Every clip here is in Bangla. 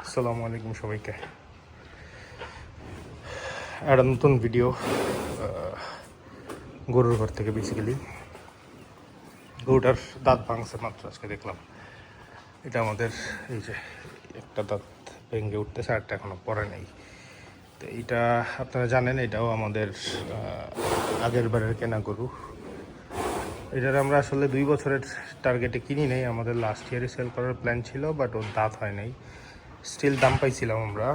আসসালামু আলাইকুম সবাইকে। একটা নতুন ভিডিও গরুর ঘর থেকে। বেসিক্যালি গরুটার দাঁত ভাঙছে মাত্র আজকে দেখলাম। এটা আমাদের এই যে একটা দাঁত ভেঙে উঠতেছে, আরটা এখনও পরে নেই। তো এইটা আপনারা জানেন, এটাও আমাদের আগের বারের কেনা গরু। এটার আমরা আসলে 2 বছরের টার্গেটে কিনি নেই, আমাদের লাস্ট ইয়ারে সেল করার প্ল্যান ছিল, বাট ওর দাঁত হয় নাই। স্টিল দাম পাইছিলাম আমরা,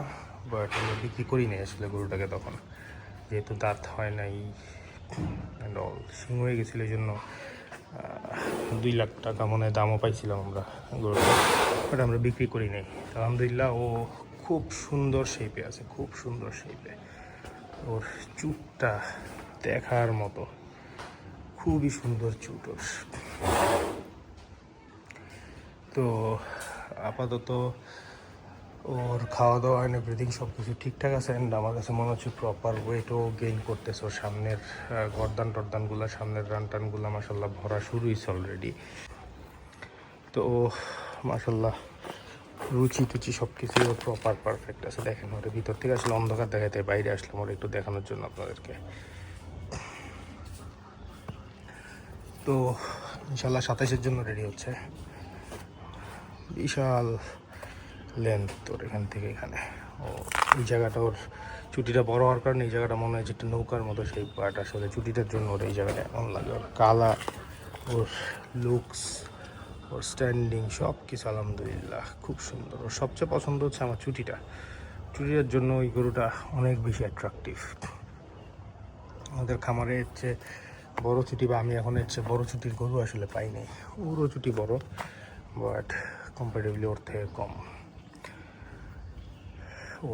বাট আমরা বিক্রি করি নাই আসলে গরুটাকে তখন, যেহেতু দাঁত হয় নাই অ্যান্ড অল শিং হয়ে গেছিলো। এই জন্য 2 লাখ টাকা মনে হয় দামও পাইছিলাম আমরা গরুটা, বাট আমরা বিক্রি করি নাই। আলহামদুলিল্লাহ ও খুব সুন্দর শেপে আছে, খুব সুন্দর শেপে। ওর চুটটা দেখার মতো, খুবই সুন্দর চুট ওর। তো আপাতত ওর খাওয়া দাওয়া অ্যান্ড এভরিথিং সব কিছু ঠিকঠাক আছে। অ্যান্ড আমার কাছে মনে হচ্ছে প্রপার ওয়েটও গেইন করতেছে। ওর সামনের গর্দান টর্দানগুলো, সামনের রান টানগুলো মাসাল্লাহ ভরা শুরু হয়েছে অলরেডি। তো ও মাসাল্লাহ রুচি টুচি সব কিছুই ওর প্রপার পারফেক্ট আছে। দেখেন ওর ভিতর থেকে আসলে অন্ধকার দেখাতে, বাইরে আসলাম ওর একটু দেখানোর জন্য আপনাদেরকে। তো ইনশাল্লাহ 27-এর জন্য রেডি হচ্ছে। বিশাল লেন্থ তোর এখান থেকে এখানে। ও এই জায়গাটা ওর চুটিটা বড় হওয়ার কারণে এই জায়গাটা মনে হয় যেটা নৌকার মতো সেই পার্ট। আসলে চুটিটার জন্য ওর এই জায়গাটা এমন লাগে। ওর কালার, ওর লুকস, ওর স্ট্যান্ডিং সব কিছু আলহামদুলিল্লাহ খুব সুন্দর। ওর সবচেয়ে পছন্দ হচ্ছে আমার চুটিটা। চুটিটার জন্য ওই গরুটা অনেক বেশি অ্যাট্রাকটিভ। আমাদের খামারে হচ্ছে বড় চুটি, বা আমি এখন হচ্ছে বড় চুটির গরু আসলে পাই নাই। ওরও চুটি বড়, বাট কম্পারেটিভলি ওর থেকে কম।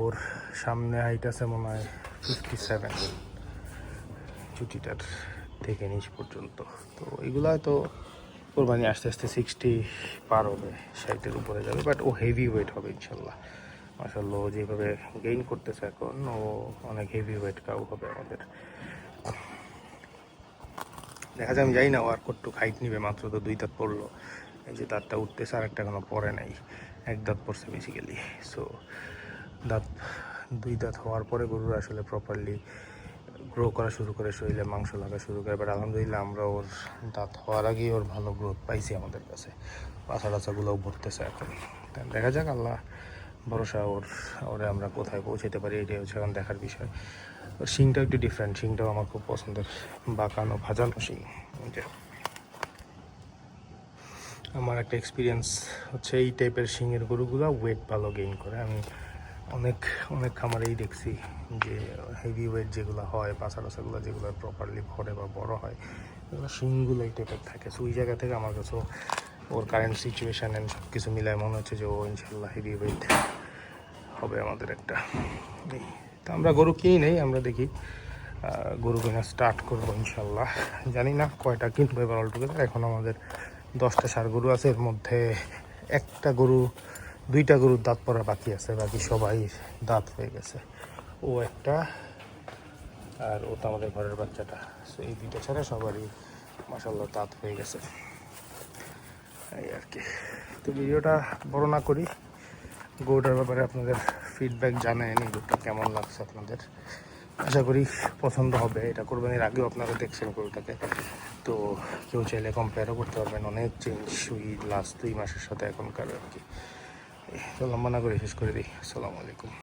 ওর সামনে হাইট আছে মনে হয় 57 চুটিটার থেকে নিচ পর্যন্ত। তো এগুলা তো কোরবানি আস্তে আস্তে 60 পার হবে, 60-এর উপরে যাবে, বাট ও হেভি ওয়েট হবে ইনশাল্লাহ। মাশাআল্লাহ ও যেভাবে গেইন করতেছে এখন, ও অনেক হেভি ওয়েট কাউ হবে আমাদের। দেখা যায়, আমি যাই না ও আর কতটুক হাইট নিবে। মাত্র তো 2 দাঁত পড়লো, এই যে দাঁতটা উঠতেছে, আর একটা এখনো পরে নাই, 1 দাঁত পড়ছে বেসিক্যালি। সো দাঁত 2 দাঁত হওয়ার পরে গরুর আসলে প্রপারলি গ্রো করা শুরু করে, শরীরে মাংস লাগা শুরু করে। বাট আলহামদুলিল্লাহ আমরা ওর দাঁত হওয়ার আগেই ওর ভালো গ্রোথ পাইছি আমাদের কাছে। পাছা টাছাগুলোও ভরতেছে এখন। দেখা যাক, আল্লাহ ভরসা। ওরে আমরা কোথায় পৌঁছাতে পারি, এটাই হচ্ছে এখন দেখার বিষয়। ওর শিংটাও একটু ডিফারেন্ট, শিংটাও আমার খুব পছন্দের, বাঁকানো ভাজানো শিং। আমার একটা এক্সপিরিয়েন্স হচ্ছে এই টাইপের শিংয়ের গরুগুলো ওয়েট ভালো গেইন করে। আমি অনেক অনেক খামারেই দেখছি যে হেভি ওয়েট যেগুলো হয়, পাছা টাছাগুলো যেগুলো প্রপারলি ভরে বা বড় হয়, এগুলো শিংগুলো এই টাইপের থাকে। সো ওই জায়গা থেকে আমার কাছে ওর কারেন্ট সিচুয়েশান অ্যান্ড সব কিছু মিলায় মনে হচ্ছে যে ও ইনশাল্লাহ হেভি ওয়েট হবে আমাদের একটা। তো আমরা গরু কিনি নেই, আমরা দেখি গরু কেনা স্টার্ট করবো ইনশাল্লাহ। জানি না কয়টা কিনবো এবার অলটুগেদার। এখন আমাদের 10টা ষাঁড় গরু আছে, এর মধ্যে একটা গরু, 2টা গরুর দাঁত পড়া বাকি আছে, বাকি সবাই দাঁত হয়ে গেছে। ও একটা, আর ও তো আমাদের ঘরের বাচ্চাটা। সো এই 2টা ছাড়া সবারই মাশাআল্লাহ দাঁত হয়ে গেছে, এই আর কি। তো ভিডিওটা বড় না করি, গরুটার ব্যাপারে আপনাদের ফিডব্যাক জানেন, এই গরুটা কেমন লাগছে আপনাদের। আশা করি পছন্দ হবে। এটা কোরবানির আগেও আপনারা দেখছেন গরুটাকে, তো কেউ চাইলে কম্পেয়ারও করতে পারবেন। অনেক চেঞ্জ ওই লাস্ট 2 মাসের সাথে এখনকার আর কি। তো লম্বা না করে শেষ করে দিই। আসসালামু আলাইকুম।